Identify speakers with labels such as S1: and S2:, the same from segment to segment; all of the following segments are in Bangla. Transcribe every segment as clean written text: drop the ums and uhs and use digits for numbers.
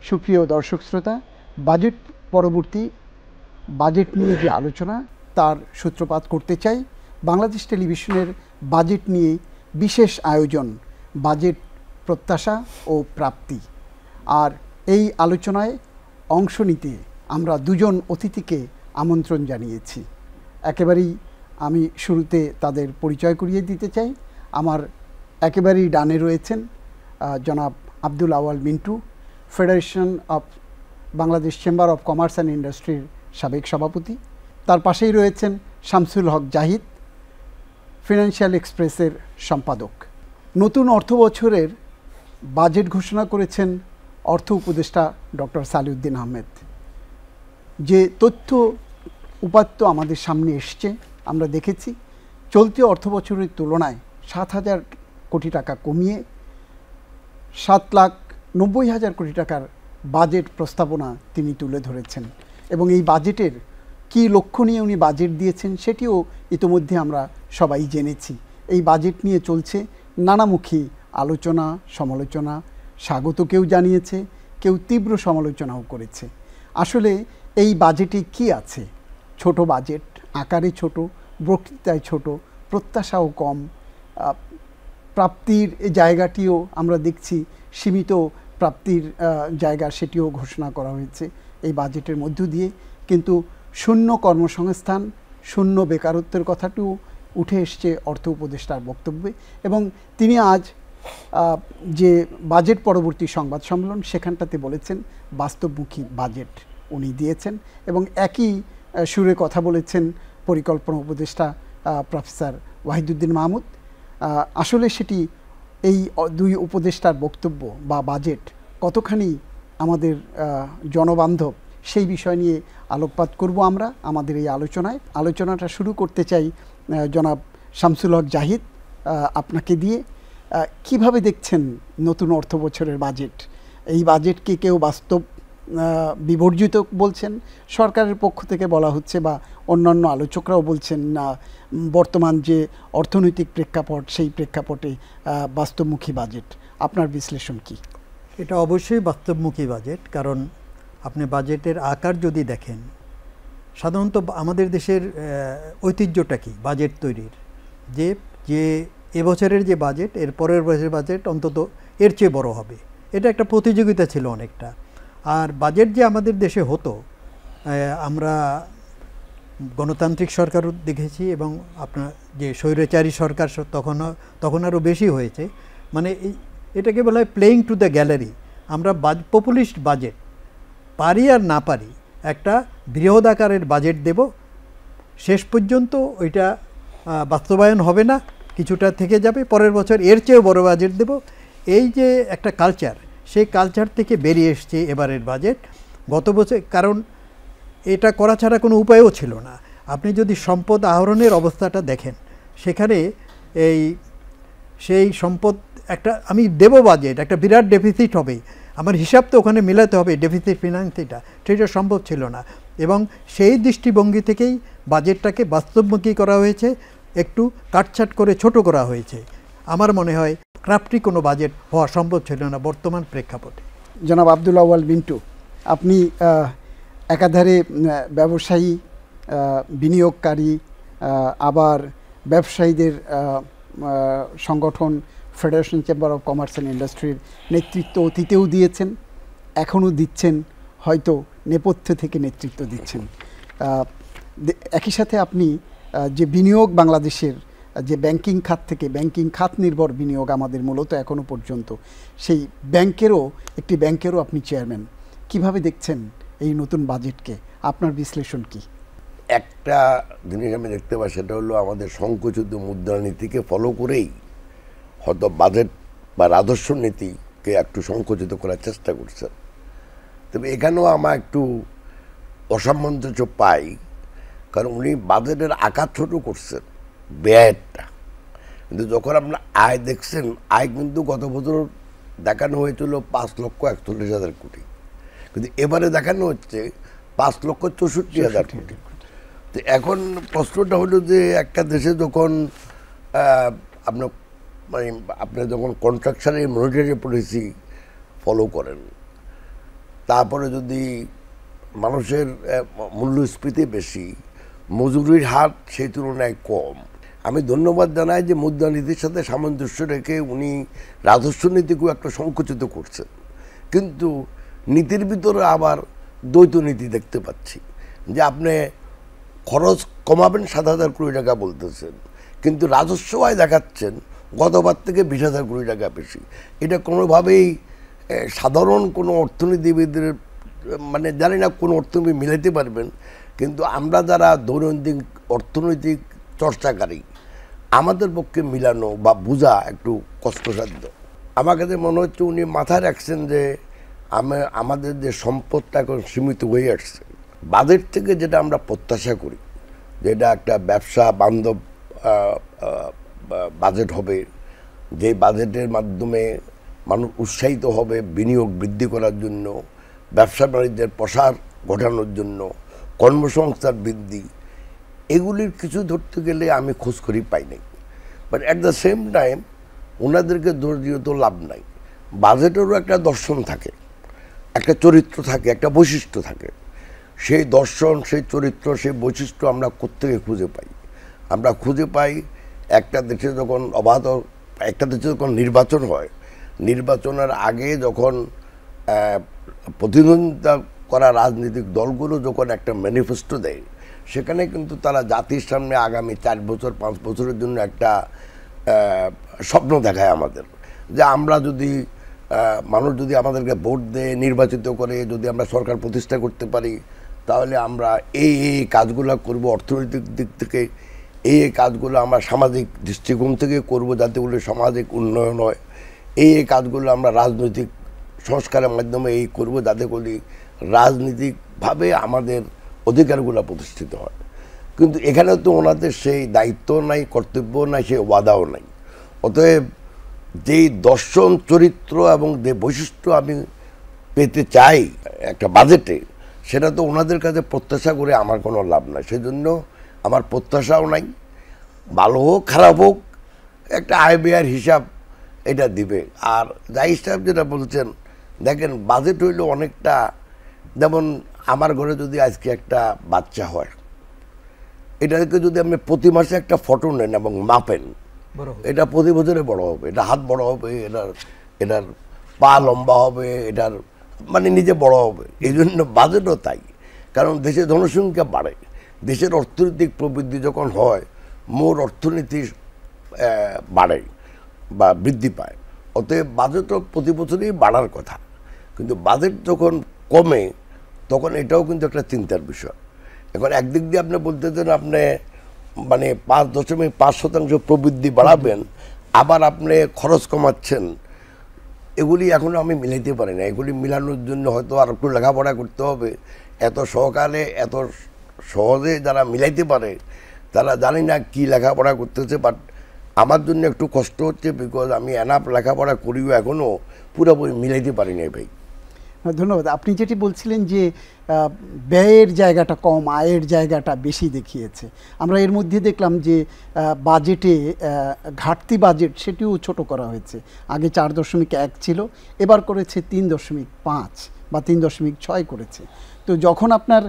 S1: সুপ্রিয় দর্শক শ্রোতা, বাজেট পরবর্তী বাজেট নিয়ে যে আলোচনা তার সূত্রপাত করতে চাই বাংলাদেশ টেলিভিশনের বাজেট নিয়ে বিশেষ আয়োজন বাজেট প্রত্যাশা ও প্রাপ্তি। আর এই আলোচনায় অংশ নিতে আমরা দুজন অতিথিকে আমন্ত্রণ জানিয়েছি। একেবারেই আমি শুরুতে তাদের পরিচয় করিয়ে দিতে চাই। আমার একেবারেই ডানে রয়েছেন জনাব Abdul Awal Mintu, Federation of Bangladesh Chamber of Commerce and ইন্ডাস্ট্রির সাবেক সভাপতি। তার পাশেই রয়েছেন শামসুল হক জাহিদ, ফিনান্সিয়াল এক্সপ্রেসের সম্পাদক। নতুন অর্থ বছরের বাজেট ঘোষণা করেছেন অর্থ উপদেষ্টা ডক্টর সালেউদ্দিন আহমেদ। যে তথ্য উপাত্ত আমাদের সামনে এসছে, আমরা দেখেছি চলতি অর্থ বছরের তুলনায় 7,000 কোটি টাকা কমিয়ে 7,90,000 কোটি টাকার বাজেট প্রস্তাবনা তিনি তুলে ধরেছেন। এবং এই বাজেটের কী লক্ষ্য নিয়ে উনি বাজেট দিয়েছেন সেটিও ইতোমধ্যে আমরা সবাই জেনেছি। এই বাজেট নিয়ে চলছে নানামুখী আলোচনা, সমালোচনা। স্বাগত কেউ জানিয়েছে, কেউ তীব্র সমালোচনাও করেছে। আসলে এই বাজেটে কি আছে? ছোট বাজেট, আকারে ছোট, বক্তৃতায় ছোট, প্রত্যাশাও কম, প্রাপ্তির জায়গাটিও আমরা দেখছি সীমিত প্রাপ্তির জায়গা, সেটিও ঘোষণা করা হয়েছে এই বাজেটের মধ্য দিয়ে। কিন্তু শূন্য কর্মসংস্থান, শূন্য বেকারত্বের কথাটিও উঠে এসছে অর্থ উপদেষ্টার বক্তব্যে। এবং তিনি আজ যে বাজেট পরবর্তী সংবাদ সম্মেলন সেখানটাতে বলেছেন বাস্তবমুখী বাজেট উনি দিয়েছেন। এবং একই সুরে কথা বলেছেন পরিকল্পনা উপদেষ্টা প্রফেসর ওয়াহিদুদ্দিন মাহমুদ। আসলে সেটি এই দুই উপদেষ্টার বক্তব্য বা বাজেট কতখানি আমাদের জনবান্ধব সেই বিষয় নিয়ে আলোকপাত করব আমরা আমাদের এই আলোচনাটা শুরু করতে চাই জনাব শামসুল হক জাহিদ, আপনাকে দিয়ে। কিভাবে দেখছেন নতুন অর্থ বছরের বাজেট? এই বাজেটকে কেউ বাস্তব বিবর্জিত বলছেন, সরকারের পক্ষ থেকে বলা হচ্ছে, বা অন্যান্য আলোচকরাও বলছেন না বর্তমান যে অর্থনৈতিক প্রেক্ষাপট সেই প্রেক্ষাপটে বাস্তবমুখী বাজেট। আপনার বিশ্লেষণ কি?
S2: এটা অবশ্যই বাস্তবমুখী বাজেট, কারণ আপনি বাজেটের আকার যদি দেখেন, সাধারণত আমাদের দেশের ঐতিহ্যটা কি বাজেট তৈরির, যে এবছরের যে বাজেট এর পরের বছরের বাজেট অন্তত এর চেয়ে বড় হবে, এটা একটা প্রতিযোগিতা ছিল অনেকটা। আর বাজেট যে আমাদের দেশে হতো, আমরা গণতান্ত্রিক সরকারও দেখেছি এবং আপনার যে স্বৈরাচারী সরকার তখন আরও বেশি হয়েছে। মানে এটাকে বলা হয় প্লেয়িং টু দ্য গ্যালারি। আমরা পপুলিস্ট বাজেট পারি আর না পারি একটা বৃহৎ আকারের বাজেট দেব, শেষ পর্যন্ত ওইটা বাস্তবায়ন হবে না, কিছুটা থেকে যাবে, পরের বছর এর চেয়েও বড় বাজেট দেব। এই যে একটা কালচার, সেই কালচার থেকে বেরিয়ে এসছে এবারের বাজেট গত বছর। কারণ এটা করা ছাড়া কোনো উপায়ও ছিল না। আপনি যদি সম্পদ আহরণের অবস্থাটা দেখেন, সেখানে সেই সম্পদ একটা আমি দেব বাজেট, একটা বিরাট ডেফিসিট হবে, আমার হিসাব তো ওখানে মেলাতে হবে, ডেফিসিট ফিনান্সিটা, সেটা সম্ভব ছিল না। এবং সেই দৃষ্টিভঙ্গি থেকেই বাজেটটাকে বাস্তবমুখী করা হয়েছে, একটু কাটছাট করে ছোট করা হয়েছে। আমার মনে হয় ক্রাফটি কোনো বাজেট হওয়া সম্ভব ছিল না বর্তমান প্রেক্ষাপটে।
S1: জনাব আব্দুল আওয়াল মিন্টু, আপনি একাধারে ব্যবসায়ী, বিনিয়োগকারী, আবার ব্যবসায়ীদের সংগঠন federation chamber of Commerce and ইন্ডাস্ট্রির নেতৃত্ব অতীতেও দিয়েছেন, এখনও দিচ্ছেন, হয়তো নেপথ্য থেকে নেতৃত্ব দিচ্ছেন। একই সাথে আপনি যে বিনিয়োগ বাংলাদেশের যে ব্যাংকিং খাত থেকে, ব্যাংকিং খাত নির্ভর বিনিয়োগ আমাদের মূলত এখনও পর্যন্ত, সেই ব্যাংকেরও আপনি চেয়ারম্যান। কিভাবে দেখছেন এই নতুন বাজেটকে? আপনার বিশ্লেষণ কি?
S3: একটা জিনিস আমি দেখতে পাই, সেটা হলো আমাদের সংকুচিত মুদ্রানীতিকে ফলো করেই হয়তো বাজেট বা রাজস্ব নীতিকে একটু সংকুচিত করার চেষ্টা করছেন। তবে এখানেও আমার একটু অসামঞ্জস্য পাই, কারণ উনি বাজেটের আকার ছোট করছেন, ব্যয়টা। কিন্তু যখন আপনার আয় দেখছেন, আয় কিন্তু গত বছর দেখানো হয়েছিল 5,41,000 কোটি, কিন্তু এবারে দেখানো হচ্ছে 5,64,000 কোটি। তো এখন প্রশ্নটা হলো যে একটা দেশে যখন আপনার যখন কন্ট্রাকশনাল মনিটারি পলিসি ফলো করেন, তারপরে যদি মানুষের মূল্যস্ফীতি বেশি, মজুরির হার সেই তুলনায় কম। আমি ধন্যবাদ জানাই যে মুদ্রানীতির সাথে সামঞ্জস্য রেখে উনি রাজস্ব নীতিকেও একটা সংকুচিত করছেন, কিন্তু নীতির ভিতরে আবার দ্বৈত নীতি দেখতে পাচ্ছি যে আপনি খরচ কমাবেন 7,000 কোটি টাকা বলতেছেন, কিন্তু রাজস্ব আয় দেখাচ্ছেন গতবার থেকে 20,000 কোটি টাকা বেশি। এটা কোনোভাবেই সাধারণ কোনো অর্থনীতিবিদের মানে জানি না কোন অর্থনীতি মিলাইতে পারবেন, কিন্তু আমরা যারা দৈনন্দিন অর্থনৈতিক চর্চাকারী আমাদের পক্ষে মিলানো বা বোঝা একটু কষ্টসাধ্য। আমার কাছে মনে হচ্ছে উনি মাথায় রাখছেন যে আমাদের যে সম্পদটা এখন সীমিত হয়ে আসছে, বাজেট থেকে যেটা আমরা প্রত্যাশা করি যেটা একটা ব্যবসা বান্ধব বাজেট হবে, যে বাজেটের মাধ্যমে মানুষ উৎসাহিত হবে বিনিয়োগ বৃদ্ধি করার জন্য, ব্যবসা বাণিজ্যের প্রসার ঘটানোর জন্য, কর্মসংস্থান বৃদ্ধি, এগুলির কিছু ধরতে গেলে আমি খোঁজখড়ি পাই নাই। But at the same time ওনাদেরকে দোষ দিয়ে তো লাভ নাই। বাজেটেরও একটা দর্শন থাকে, একটা চরিত্র থাকে, একটা বৈশিষ্ট্য থাকে। সেই দর্শন, সেই চরিত্র, সেই বৈশিষ্ট্য আমরা কোত্থেকে খুঁজে পাই? আমরা খুঁজে পাই একটা দেশে যখন একটা দেশে যখন নির্বাচন হয়, নির্বাচনের আগে যখন প্রতিদ্বন্দ্বিতা করা রাজনৈতিক দলগুলো যখন একটা ম্যানিফেস্টো দেয়, সেখানে কিন্তু তারা জাতির সামনে আগামী 4 বছর 5 বছরের জন্য একটা স্বপ্ন দেখায় আমাদের, যে আমরা যদি মানুষ যদি আমাদেরকে ভোট দেয়, নির্বাচিত করে যদি আমরা সরকার প্রতিষ্ঠা করতে পারি, তাহলে আমরা এই কাজগুলো করব, অর্থনৈতিক দিক থেকে এই কাজগুলো আমরা সামাজিক দৃষ্টিকোণ থেকে করব যাতে করে সামাজিক উন্নয়ন হয়, এই কাজগুলো আমরা রাজনৈতিক সংস্কারের মাধ্যমে করব যাতে করে রাজনীতিকভাবে আমাদের অধিকারগুলো প্রতিষ্ঠিত হয়। কিন্তু এখানে তো ওনাদের সেই দায়িত্ব নাই, কর্তব্য নাই, সেই ওয়াদাও নাই। অতএব যেই দর্শন, চরিত্র এবং যে বৈশিষ্ট্য আমি পেতে চাই একটা বাজেটে, সেটা তো ওনাদের কাছে প্রত্যাশা করে আমার কোনো লাভ নাই। সেজন্য আমার প্রত্যাশাও নাই। ভালো হোক খারাপ হোক একটা আয় ব্যয়ের হিসাব এটা দিবে। আর জাহিদ সাহেব যেটা বলছেন, দেখেন বাজেট হইল অনেকটা, যেমন আমার ঘরে যদি আজকে একটা বাচ্চা হয়, এটাকে যদি আপনি প্রতি মাসে একটা ফটো নেন এবং মাপেন, এটা প্রতি বছরে বড় হবে, এটা হাত বড় হবে, এটার পা লম্বা হবে, এটার মানে নিজে বড় হবে। এই জন্য বাজেটও তাই, কারণ দেশের জনসংখ্যা বাড়ে, দেশের অর্থনৈতিক প্রবৃদ্ধি যখন হয় মোট অর্থনীতি বাড়ে বা বৃদ্ধি পায়। অতএব বাজেটও প্রতি বছরই বাড়ার কথা, কিন্তু বাজেট যখন কমে তখন এটাও কিন্তু একটা চিন্তার বিষয়। এখন একদিক দিয়ে আপনি বলতেছেন আপনি মানে 5.5% প্রবৃদ্ধি বাড়াবেন, আবার আপনি খরচ কমাচ্ছেন, এগুলি এখনও আমি মিলাইতে পারি না। এগুলি মিলানোর জন্য হয়তো আর একটু লেখাপড়া করতে হবে। এত সহকারে এত সহজে যারা মিলাইতে পারে তারা জানি না কি লেখাপড়া করতেছে, বাট আমার জন্য একটু কষ্ট হচ্ছে, বিকজ আমি এনাফ লেখাপড়া করিও এখনও পুরোপুরি মিলাইতে পারি না ভাই।
S1: ধন্যবাদ। আপনি যেটি বলছিলেন যে ব্যয়ের জায়গাটা কম, আয়ের জায়গাটা বেশি দেখিয়েছে, আমরা এর মধ্যে দেখলাম যে বাজেটে ঘাটতি বাজেট সেটিও ছোট করা হয়েছে। আগে 4.1 ছিল, এবার করেছে 3.5 বা 3.6 করেছে। তো যখন আপনার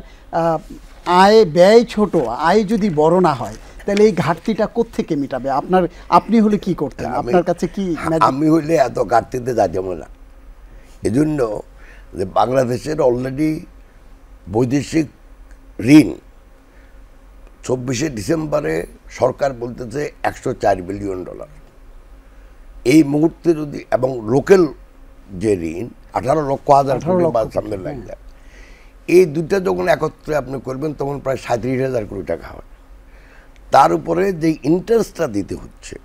S1: আয় ব্যয় ছোট, আয় যদি বড় না হয়, তাহলে এই ঘাটতিটা কোত্থেকে মেটাবে? আপনি হলে কি করতেন? আপনার কাছে কি?
S3: আমি হইলে এত ঘাটতিতে যাইতাম না। এজন্য যে বাংলাদেশের অলরেডি বৈদেশিক ঋণ 24শে ডিসেম্বরে সরকার বলতেছে $104 বিলিয়ন। এই মুহূর্তে যদি, এবং লোকাল যে ঋণ 18,000,000 কোটি বা সামনে লাগবে, এই দুইটা যখন একত্রে আপনি করবেন তখন প্রায় 37,000 কোটি টাকা হয়। তার উপরে যে ইন্টারেস্টটা দিতে হচ্ছে,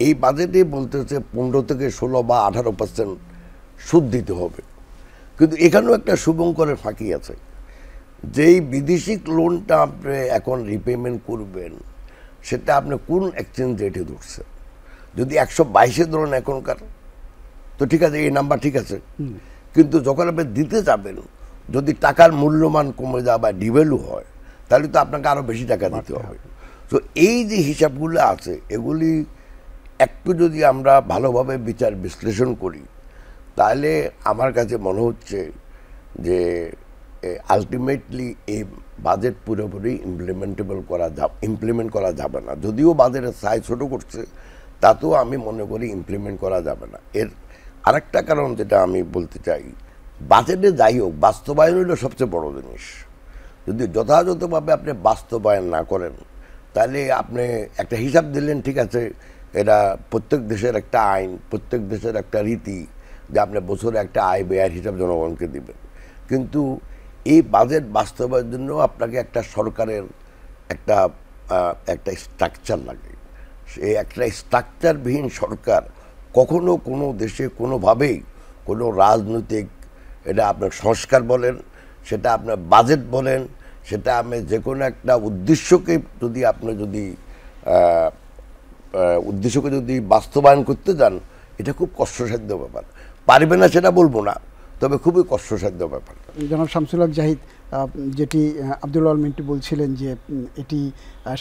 S3: এই বাজেটে বলতেছে 15 থেকে 16 বা 18% সুদ দিতে হবে। কিন্তু এখানেও একটা শুভঙ্করের ফাঁকি আছে, যেই বিদেশি লোনটা আপনি এখন রিপেমেন্ট করবেন সেটা আপনি কোন এক্সচেঞ্জ রেটে ধরছেন। যদি 122-এ ধরেন এখনকার, তো ঠিক আছে, এই নাম্বার ঠিক আছে, কিন্তু যখন আপনি দিতে যাবেন যদি টাকার মূল্যমান কমে যায় বা ডিভ্যালু হয়, তাহলে তো আপনাকে আরও বেশি টাকা দিতে হবে। তো এই যে হিসাবগুলো আছে, এগুলি একটু যদি আমরা ভালোভাবে বিচার বিশ্লেষণ করি, তাহলে আমার কাছে মনে হচ্ছে যে আলটিমেটলি এই বাজেট পুরোপুরি ইমপ্লিমেন্ট করা যাবে না। যদিও বাজেটের সাইজ ছোট করছে, তাতেও আমি মনে করি ইমপ্লিমেন্ট করা যাবে না। এর আরেকটা কারণ যেটা আমি বলতে চাই, বাজেটে যাই হোক, বাস্তবায়ন হলো সবচেয়ে বড় জিনিস। যদি যথাযথভাবে আপনি বাস্তবায়ন না করেন, তাহলে আপনি একটা হিসাব দিলেন, ঠিক আছে, এটা প্রত্যেক দেশের একটা আইন, প্রত্যেক দেশের একটা রীতি, যে আপনি বছরে একটা আয় ব্যয়ের হিসাব জনগণকে দিবেন। কিন্তু এই বাজেট বাস্তবায়নের জন্য আপনাকে একটা সরকারের একটা স্ট্রাকচার লাগে। সেই একটা স্ট্রাকচারবিহীন সরকার কখনো কোনো দেশে কোনোভাবেই কোনো রাজনৈতিক, এটা আপনার সংস্কার বলেন, সেটা আপনার বাজেট বলেন, সেটা আপনি যে কোনো একটা উদ্দেশ্যকে যদি বাস্তবায়ন করতে যান, এটা খুব কষ্টসাধ্য ব্যাপার। পারবে না সেটা বলবো না, তবে খুবই কষ্টসাধ্য ব্যাপার।
S1: জনাব শামসুল হক জাহিদ, যেটি আব্দুল আল মিন্টু বলছিলেন যে এটি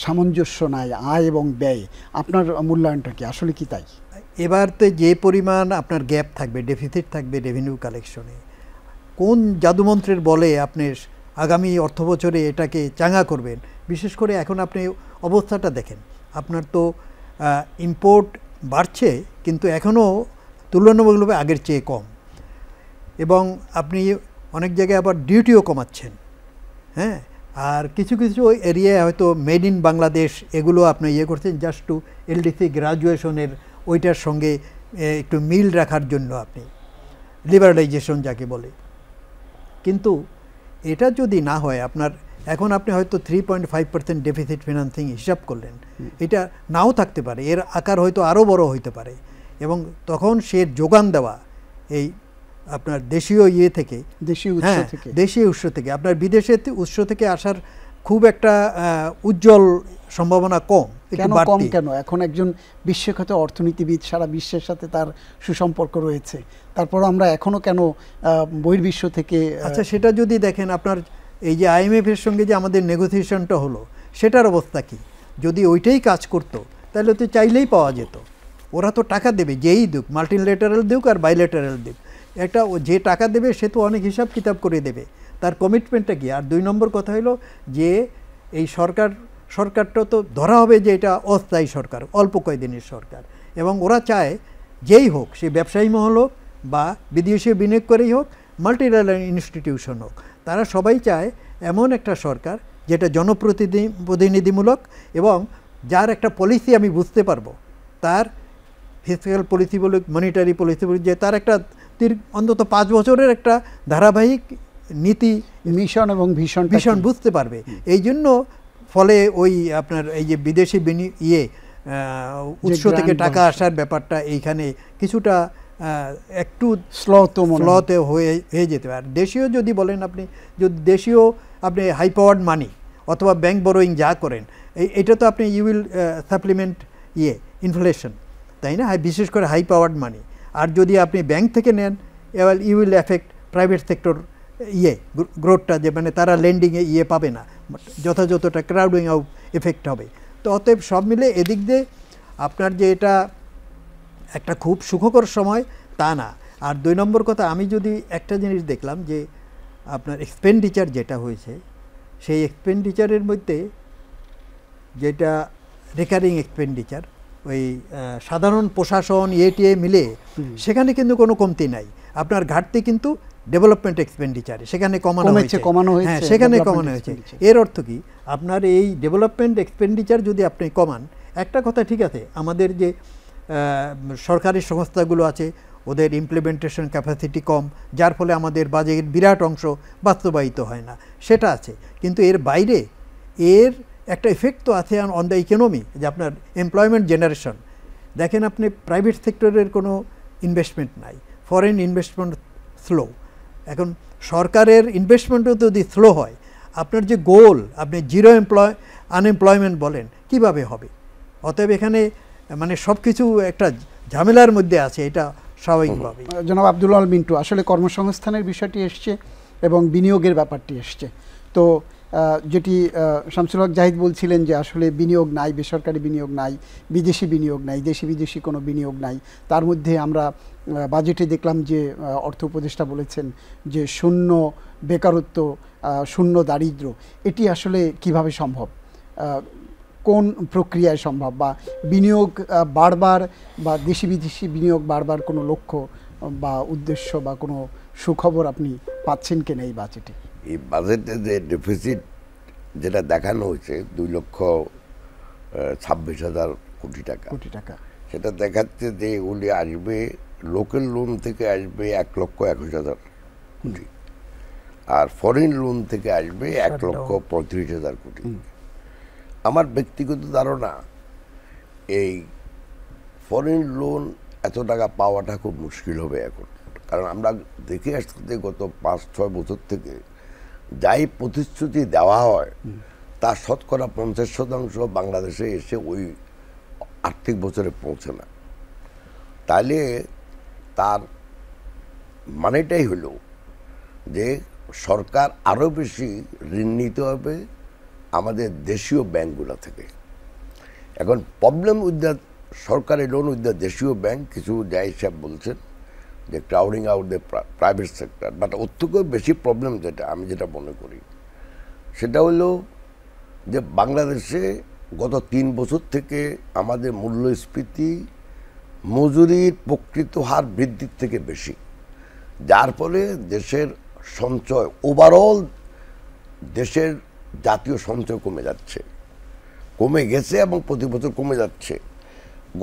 S1: সামঞ্জস্য নাই আয় এবং ব্যয়, আপনার মূল্যায়নটা কি, আসলে কি তাই?
S2: এবার তো যে পরিমাণ আপনার গ্যাপ থাকবে, ডেফিসিট থাকবে রেভিনিউ কালেকশনে, কোন জাদুমন্ত্রের বলে আপনি আগামী অর্থবছরে এটাকে চাঙ্গা করবেন? বিশেষ করে এখন আপনি অবস্থাটা দেখেন, আপনার তো ইম্পোর্ট বাড়ছে, কিন্তু এখনও তুলনামূলকভাবে আগের চেয়ে কম, এবং আপনি অনেক জায়গায় আবার ডিউটিও কমাচ্ছেন। হ্যাঁ, আর কিছু কিছু এরিয়ায় হয়তো মেড ইন বাংলাদেশ এগুলো আপনি করছেন জাস্ট টু এলডিসি গ্রাজুয়েশনের ওইটার সঙ্গে একটু মিল রাখার জন্য, আপনি লিবারালাইজেশন যাকে বলে। কিন্তু এটা যদি না হয়, আপনার এখন আপনি হয়তো 3.5% ডেফিসিট ফিনান্সিং হিসাব করলেন, এটা নাও থাকতে পারে, এর আকার হয়তো আরও বড় হইতে পারে, এবং তখন সে যোগান দেওয়া এই আপনার দেশীয় থেকে, দেশীয় উৎস থেকে, আপনার বিদেশের উৎস থেকে আসার খুব একটা উজ্জ্বল সম্ভাবনা কম।
S1: কেন? এখন একজন বিশ্বখ্যাত অর্থনীতিবিদ, সারা বিশ্বের সাথে তার সুসম্পর্ক রয়েছে, তারপর আমরা এখনো কেন বহির্বিশ্ব থেকে?
S2: আচ্ছা, সেটা যদি দেখেন, আপনার এই যে IMF এর সঙ্গে যে আমাদের নেগোসিয়েশনটা হলো, সেটার অবস্থা কি? যদি ওইটাই কাজ করতো, তাহলে তো চাইলেই পাওয়া যেত। ওরা তো টাকা দেবে, যেই দিক, মাল্টিল্যাটারাল দিক আর বাইল্যাটারাল দিক, একটা যে টাকা দেবে সে তো অনেক হিসাব কিতাব করে দেবে, তার কমিটমেন্টটা কি। আর 2 নম্বর কথা হলো যে এই সরকারটা তো ধরা হবে যে এটা অস্থায়ী সরকার, অল্প কয়েকদিনের সরকার, এবং ওরা চায় যেই হোক, সে ব্যবসায়ী মহল হোক বা বিদেশি বিনিয়োগ করেই হোক, মাল্টিল্যাটারাল ইনস্টিটিউশন হোক, তারা সবাই চায় এমন একটা সরকার যেটা জনপ্রতিনিধিমূলক, এবং যার একটা পলিসি আমি বুঝতে পারবো, তার ফিসক্যাল পলিসি বলুক, মনিটারি পলিসি বলুক, যে তার একটা অন্তত 5 বছরের একটা ধারাবাহিক নীতি,
S1: মিশন এবং ভীষণ
S2: বুঝতে পারবে। এই জন্য ফলে ওই আপনার এই যে বিদেশি উৎস থেকে টাকা আসার ব্যাপারটা এইখানে কিছুটা একটু স্লোতে হয়ে যেতে পারে। আর দেশীয় যদি বলেন, আপনি যদি দেশীয় আপনি হাই পাওয়ার্ড মানি অথবা ব্যাংক বরোয়িং যা করেন, এটা তো আপনি ইউ উইল সাপ্লিমেন্ট ইনফ্লেশন, তাই না? বিশেষ করে হাই পাওয়ার্ড মানি। আর যদি আপনি ব্যাংক থেকে নেন, এবার you will effect private sector গ্রোথটা, যে মানে তারা লেন্ডিংয়ে পাবে না, যথাযথটা ক্রাউডিং আউট এফেক্ট হবে। তো অতএব সব মিলে এদিক দিয়ে আপনার যে এটা একটা খুব সুখকর সময় তা না। আর 2 নম্বর কথা, আমি যদি একটা জিনিস দেখলাম যে আপনার এক্সপেন্ডিচার যেটা হয়েছে, সেই এক্সপেন্ডিচারের মধ্যে যেটা রেকারিং এক্সপেন্ডিচার, ওই সাধারণ প্রশাসন টিএ মিলে, সেখানে কিন্তু কোনো কমতি নাই। আপনার ঘাটতি কিন্তু ডেভেলপমেন্ট এক্সপেন্ডিচারে, সেখানে কমানো হয়েছে। হ্যাঁ, সেখানে কমানো হয়েছে। এর অর্থ কি, আপনার এই ডেভেলপমেন্ট এক্সপেন্ডিচার যদি আপনি কমান, একটা কথা ঠিক আছে, আমাদের যে সরকারি সংস্থাগুলো আছে ওদের ইমপ্লিমেন্টেশন ক্যাপাসিটি কম, যার ফলে আমাদের বাজেটের বিরাট অংশ বাস্তবায়িত হয় না, সেটা আছে। কিন্তু এর বাইরে এর একটা ইফেক্ট তো আছে অন দ্য ইকোনমি, যে আপনার এমপ্লয়মেন্ট জেনারেশন। দেখেন, আপনি প্রাইভেট সেক্টরের কোনো ইনভেস্টমেন্ট নাই, ফরেন ইনভেস্টমেন্ট স্লো। এখন সরকারের ইনভেস্টমেন্টও যদি স্লো হয়, আপনার যে গোল, আপনি জিরো আনএমপ্লয়মেন্ট বলেন, কিভাবে হবে? অতএব এখানে মানে সব কিছু একটা ঝামেলার মধ্যে আছে, এটা স্বাভাবিকভাবে।
S1: জনাব আব্দুল আল মিন্টু, আসলে কর্মসংস্থানের বিষয়টি এসছে এবং বিনিয়োগের ব্যাপারটি এসছে, তো যেটি শামসুল হক জাহিদ বলছিলেন যে আসলে বিনিয়োগ নাই, বেসরকারি বিনিয়োগ নাই, বিদেশি বিনিয়োগ নাই, দেশি বিদেশি কোনো বিনিয়োগ নাই। তার মধ্যে আমরা বাজেটে দেখলাম যে অর্থ উপদেষ্টা বলেছেন যে শূন্য বেকারত্ব, শূন্য দারিদ্র্য, এটি আসলে কিভাবে সম্ভব, কোন প্রক্রিয়ায় সম্ভব, বা বিনিয়োগ বারবার বা দেশি বিদেশি বিনিয়োগ বারবার কোনো লক্ষ্য বা উদ্দেশ্য বা কোনো সুখবর আপনি পাচ্ছেন কিনা এই বাজেটে?
S3: এই বাজেটে যে ডেফিসিট যেটা দেখানো হয়েছে 2,26,000 কোটি টাকা, সেটা দেখাচ্ছে যে এগুলি আসবে লোকাল লোন থেকে আসবে 1,21,000 কোটি, আর ফরেন লোন থেকে আসবে 1,35,000 কোটি। আমার ব্যক্তিগত ধারণা এই ফরেন লোন এত টাকা পাওয়াটা খুব মুশকিল হবে এখন, কারণ আমরা দেখে আসতে গত 5-6 বছর থেকে যাই প্রতিশ্রুতি দেওয়া হয় তার শতকরা 50% বাংলাদেশে এসে ওই আর্থিক বছরে পৌঁছে না। তাহলে তার মানেটাই হলো যে সরকার আরও বেশি ঋণ নিতে হবে আমাদের দেশীয় ব্যাংকগুলো থেকে। এখন প্রবলেম উইথ দ্য সরকারি লোন উইথ দ্য দেশীয় ব্যাংক, কিছু যাই সাহেব বলছেন যে crowding out the private sector, but ওর থেকেও বেশি প্রবলেম যেটা আমি যেটা মনে করি সেটা হলো যে বাংলাদেশে গত 3 বছর থেকে আমাদের মূল্যস্ফীতি মজুরির প্রকৃত হার বৃদ্ধির থেকে বেশি, যার ফলে দেশের সঞ্চয় ওভারঅল দেশের জাতীয় সঞ্চয় কমে যাচ্ছে, কমে গেছে এবং প্রতি বছর কমে যাচ্ছে।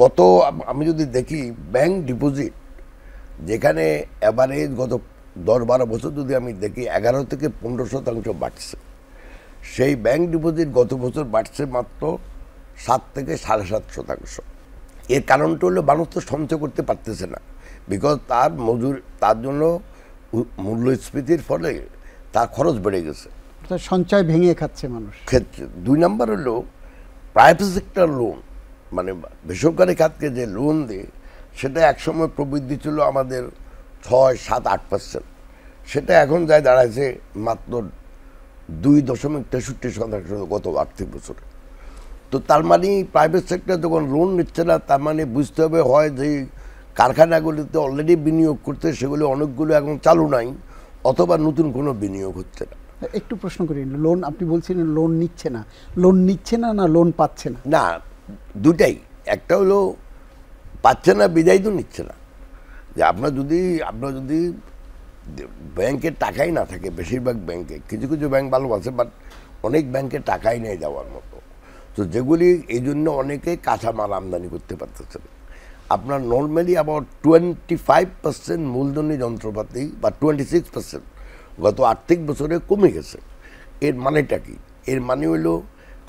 S3: গত আমি যদি দেখি ব্যাংক ডিপোজিট যেখানে অ্যাভারেজ গত 10-12 বছর যদি আমি দেখি 11 থেকে 15% বাড়ছে, সেই ব্যাংক ডিপোজিট গত বছর বাড়ছে মাত্র 7 থেকে 7.5%। এর কারণটা হলো মানুষ তো সঞ্চয় করতে পারতেছে না, বিকজ তার জন্য মূল্যস্ফীতির ফলে তার খরচ বেড়ে গেছে,
S1: সঞ্চয় ভেঙে খাচ্ছে মানুষ
S3: ক্ষেত্রে। 2 নম্বর হলো প্রাইভেট সেক্টর লোন, মানে বেসরকারি খাতকে যে লোন দেয় সেটা একসময় প্রবৃদ্ধি ছিল আমাদের 6-7-8%, সেটা এখন যায় দাঁড়াইছে মাত্র 2.63% গত আর্থিক বছরে। তো তার মানে প্রাইভেট সেক্টর যখন লোন নিচ্ছে না, তার মানে বুঝতে হবে হয় যে কারখানাগুলিতে অলরেডি বিনিয়োগ করতে সেগুলো অনেকগুলো এখন চালু নাই, অথবা নতুন কোনো বিনিয়োগ হচ্ছে না।
S1: একটু প্রশ্ন করি, লোন আপনি বলছিলেন লোন নিচ্ছে না, লোন নিচ্ছে না না লোন পাচ্ছে না?
S3: না, দুটাই। একটা হলো পাচ্ছে না বিদায় তো নিচ্ছে না, যে আপনার যদি ব্যাংকের টাকাই না থাকে, বেশিরভাগ ব্যাংকে, কিছু কিছু ব্যাংক ভালো আছে বাট অনেক ব্যাংকে টাকাই নেই দেওয়ার মতো, তো যেগুলি এই জন্য অনেকে কাঁচামাল আমদানি করতে পারতেছে না। আপনার নর্মালি আবার 25% মূলধনী যন্ত্রপাতি বা 26% গত আর্থিক বছরে কমে গেছে। এর মানেটা কি? এর মানে হলো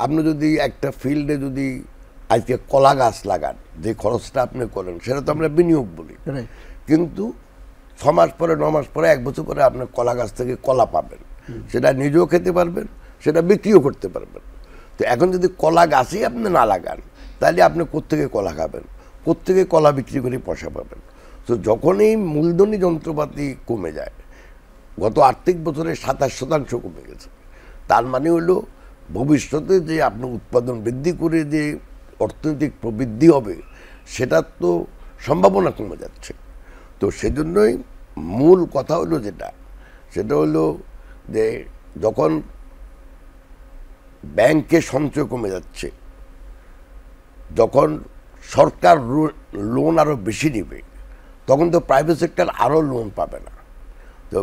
S3: আপনি যদি একটা ফিল্ডে যদি আজকে কলা গাছ লাগান, যে খরচটা আপনি করেন সেটা তো আমরা বিনিয়োগ বলি, কিন্তু 6 মাস পরে 9 মাস পরে 1 বছর পরে আপনি কলা গাছ থেকে কলা পাবেন, সেটা নিজেও খেতে পারবেন, সেটা বিক্রিও করতে পারবেন। তো এখন যদি কলা গাছই আপনি না লাগান তাহলে আপনি কোত্থেকে কলা খাবেন, কোত্থেকে কলা বিক্রি করে পয়সা পাবেন? তো যখনই মূলধনী যন্ত্রপাতি কমে যায়, গত আর্থিক বছরে 27% কমে গেছে, তার মানে হলো ভবিষ্যতে যে আপনি উৎপাদন বৃদ্ধি করে যে অর্থনৈতিক প্রবৃদ্ধি হবে সেটার তো সম্ভাবনা কমে যাচ্ছে। তো সেজন্যই মূল কথা হলো সেটা হলো যে যখন ব্যাংকে সঞ্চয় কমে যাচ্ছে, যখন সরকার লোন আরও বেশি নেবে, তখন তো প্রাইভেট সেক্টর আরও লোন পাবে না। তো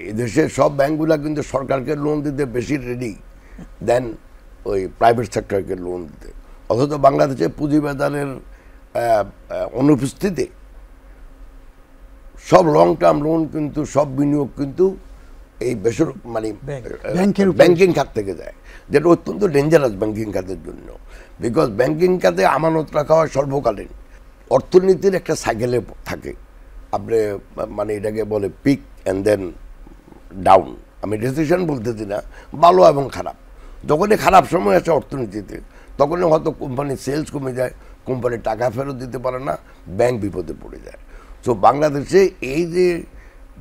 S3: এই দেশের সব ব্যাংকগুলো কিন্তু সরকারকে লোন দিতে বেশি রেডি দেন ওই প্রাইভেট সেক্টরকে লোন দিতে, অথচ বাংলাদেশে পুঁজিবাজারের অনুপস্থিতি সব লং টার্ম লোন কিন্তু সব বিনিয়োগ কিন্তু এই মানে ব্যাংকিং খাত থেকে যায়, যেটা অত্যন্ত ডেঞ্জারাস ব্যাংকিং খাতের জন্য। বিকজ ব্যাংকিং খাতে আমানত রাখা হয় সর্বকালীন, অর্থনীতির একটা সাইকেলে থাকে, আপনি মানে এটাকে বলে পিক অ্যান্ড দেন ডাউন। আমি রিসেশন বলতেছি না, ভালো এবং খারাপ। যখনই খারাপ সময় আছে অর্থনীতিতে, তখনই হয়তো কোম্পানির সেলস কমে যায়, কোম্পানির টাকা ফেরত দিতে পারে না, ব্যাংক বিপদে পড়ে যায়। সো বাংলাদেশে এই যে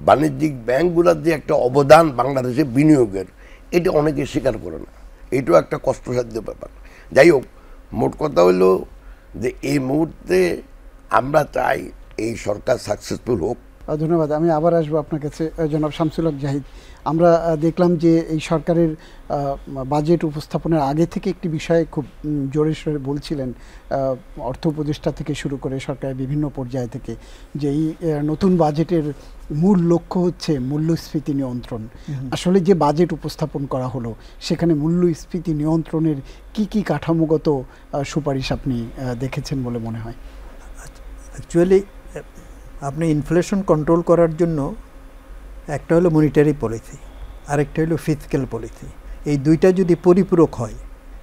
S3: বাণিজ্যিক ব্যাংকগুলোর যে একটা অবদান বাংলাদেশে বিনিয়োগের, এটা অনেকে স্বীকার করে না, এটাও একটা কষ্টসাধ্য ব্যাপার। যাই হোক, মোট কথা হলো যে এই মুহূর্তে আমরা চাই এই সরকার সাকসেসফুল হোক।
S1: ধন্যবাদ। আমি আবার আসবো আপনার কাছে, জনাব শামসুল হক জাহিদ। আমরা দেখলাম যে এই সরকারের বাজেট উপস্থাপনের আগে থেকে একটি বিষয়ে খুব জোরে সোরে বলছিলেন অর্থ উপদেষ্টা থেকে শুরু করে সরকারের বিভিন্ন পর্যায় থেকে, যে এই নতুন বাজেটের মূল লক্ষ্য হচ্ছে মূল্যস্ফীতি নিয়ন্ত্রণ। আসলে যে বাজেট উপস্থাপন করা হলো সেখানে মূল্যস্ফীতি নিয়ন্ত্রণের কি কি কাঠামোগত সুপারিশ আপনি দেখেছেন বলে মনে হয়?
S2: অ্যাকচুয়ালি আপনি ইনফ্লেশন কন্ট্রোল করার জন্য একটা হলো মনিটারি পলিসি, আরেকটা হলো ফিসক্যাল পলিসি। এই দুইটা যদি পরিপূরক হয়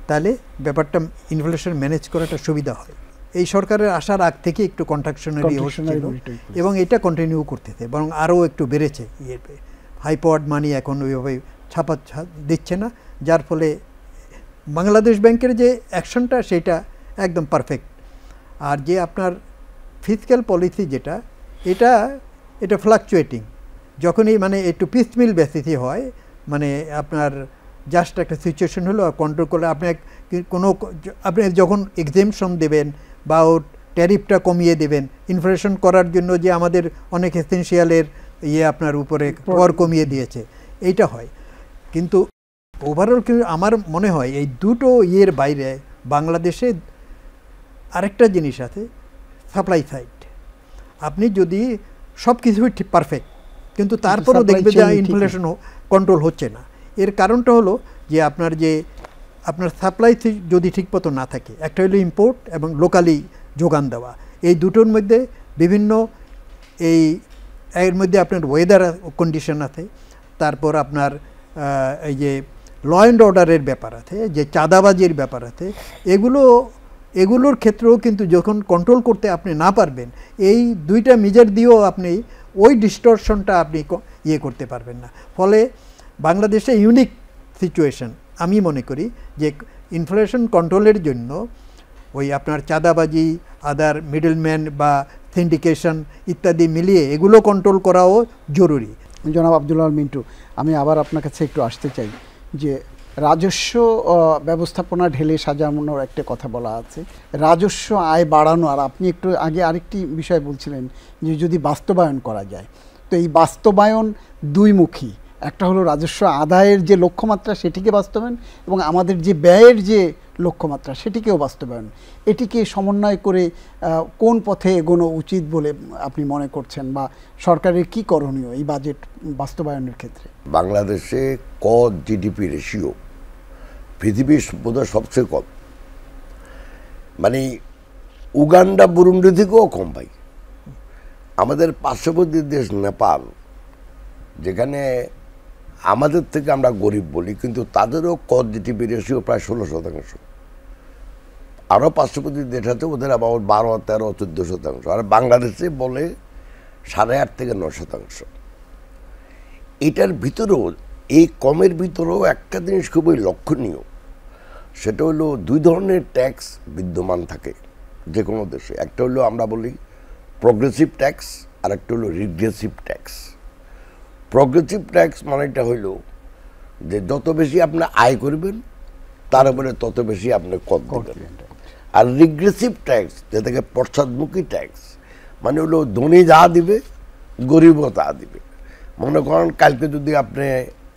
S2: তাহলে ব্যাপারটা ইনফ্লেশন ম্যানেজ করাটা সুবিধা হয়। এই সরকারের আসার আগ থেকে একটু কন্ট্রাকশনারি হচ্ছিল এবং এটা কন্টিনিউ করতেছে, বরং আরও একটু বেড়েছে। হাই পাওয়ার্ড মানি এখন ওইভাবে ছাপা দিচ্ছে না, যার ফলে বাংলাদেশ ব্যাংকের যে অ্যাকশনটা সেটা একদম পারফেক্ট। আর যে আপনার ফিসক্যাল পলিসি যেটা, এটা ফ্লাকচুয়েটিং, যখনই মানে একটু পিসমিল বেসিসে হয়, মানে আপনার জাস্ট একটা সিচুয়েশন হলো কন্ট্রোল করলে আপনি যখন এক্সেমশন দেবেন বা ওর ট্যারিফটা কমিয়ে দেবেন ইনফ্লেশন করার জন্য, যে আমাদের অনেক এসেনশিয়ালের আপনার উপরে কর কমিয়ে দিয়েছে, এইটা হয়। কিন্তু ওভারঅল কিন্তু আমার মনে হয় এই দুটো বাইরে বাংলাদেশে আরেকটা জিনিস আছে, সাপ্লাই সাইড। আপনি যদি সব কিছুই ঠিক পারফেক্ট, কিন্তু তারপরেও দেখবে যে ইনফ্লেশন কন্ট্রোল হচ্ছে না। এর কারণটা হলো যে আপনার সাপ্লাই যদি ঠিক মতো না থাকে, একটা হলো ইম্পোর্ট এবং লোকালি যোগান দেওয়া, এই দুটোর মধ্যে বিভিন্ন এর মধ্যে আপনার ওয়েদার কন্ডিশন আছে, তারপর আপনার এই যে ল অ্যান্ড অর্ডারের ব্যাপার আছে, যে চাঁদাবাজির ব্যাপার আছে, এগুলোর ক্ষেত্রেও কিন্তু যখন কন্ট্রোল করতে আপনি না পারবেন, এই দুইটা মেজার দিয়েও আপনি ওই ডিস্টরশনটা আপনি করতে পারবেন না। ফলে বাংলাদেশে ইউনিক সিচুয়েশন আমি মনে করি যে ইনফ্লেশন কন্ট্রোলের জন্য ওই আপনার চাঁদাবাজি, আদার মিডলম্যান বা সিন্ডিকেশন ইত্যাদি মিলিয়ে এগুলো কন্ট্রোল করাও জরুরি।
S1: জনাব আব্দুল আল মিন্টু, আমি আবার আপনার কাছে একটু আসতে চাই যে রাজস্ব ব্যবস্থাপনা ঢেলে সাজানোর একটা কথা বলা আছে, রাজস্ব আয় বাড়ানো, আর আপনি একটু আগে আরেকটি বিষয় বলছিলেন যে যদি বাস্তবায়ন করা যায়। তো এই বাস্তবায়ন দুইমুখী, একটা হলো রাজস্ব আদায়ের যে লক্ষ্যমাত্রা সেটিকে বাস্তবায়ন, এবং আমাদের যে ব্যয়ের যে লক্ষ্যমাত্রা সেটিকেও বাস্তবায়ন। এটিকে সমন্বয় করে কোন পথে এগোনো উচিত বলে আপনি মনে করছেন, বা সরকারের কি করণীয় এই বাজেট বাস্তবায়নের ক্ষেত্রে?
S3: বাংলাদেশে জিডিপি রেশিও পৃথিবীর বোধহয় সবচেয়ে কম, মানে উগান্ডা বুরুন্ডি থেকেও কম ভাই। আমাদের পার্শ্ববর্তী দেশ নেপাল, যেখানে আমাদের থেকে আমরা গরিব বলি, কিন্তু তাদেরও জিডিপি রেশিও প্রায় 16%। আরও পার্শ্ববর্তী দেশ আছে, ওদের আবার 12, 13, 14%। আর বাংলাদেশে বলে 8.5 থেকে 9%। এটার ভিতরেও, এই কমের ভিতরেও একটা জিনিস খুবই লক্ষণীয়, সেটা হলো দুই ধরনের ট্যাক্স বিদ্যমান থাকে যে কোনো দেশে। একটা হলো আমরা বলি প্রগ্রেসিভ ট্যাক্স, আর একটা হলো রিগ্রেসিভ ট্যাক্স। প্রগ্রেসিভ ট্যাক্স মানেটা হইল যে যত বেশি আপনি আয় করবেন তার উপরে তত বেশি আপনি কর দেবেন। আর রিগ্রেসিভ ট্যাক্স, যেটাকে পশ্চাদমুখী ট্যাক্স, মানে হলো ধনী যা দিবে গরিবও তা দিবে। মনে করেন কালকে যদি আপনি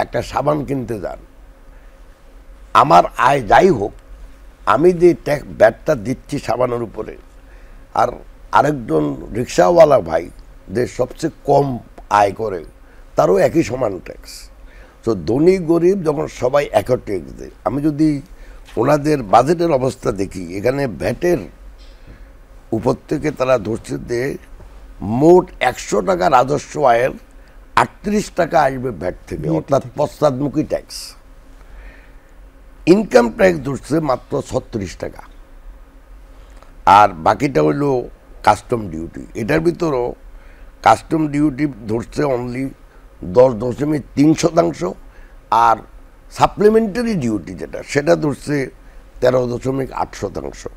S3: একটা সাবান কিনতে যান, আমার আয় যাই হোক, আমি যে ট্যাক্স ব্যাটটা দিচ্ছি সাবানের উপরে, আর আরেকজন রিক্সাওয়ালা ভাই যে সবচেয়ে কম আয় করে, তারও একই সমান ট্যাক্স। তো ধনী গরিব যখন সবাই একই ট্যাক্স দেয়, আমি যদি ওনাদের বাজেটের অবস্থা দেখি, এখানে ভ্যাটের উপর থেকে তারা ধরছে যে মোট 100 টাকা রাজস্ব আয়ের 38 টাকা আসবে ভ্যাট থেকে, অর্থাৎ পশ্চাদমুখী ট্যাক্স। ইনকাম ট্যাক্স ধরছে মাত্র 36 টাকা, আর বাকিটা হইল কাস্টম ডিউটি। এটার ভিতরও কাস্টম ডিউটি ধরছে অনলি 10.3%, আর সাপ্লিমেন্টারি ডিউটি যেটা, সেটা ধরছে 13.8%।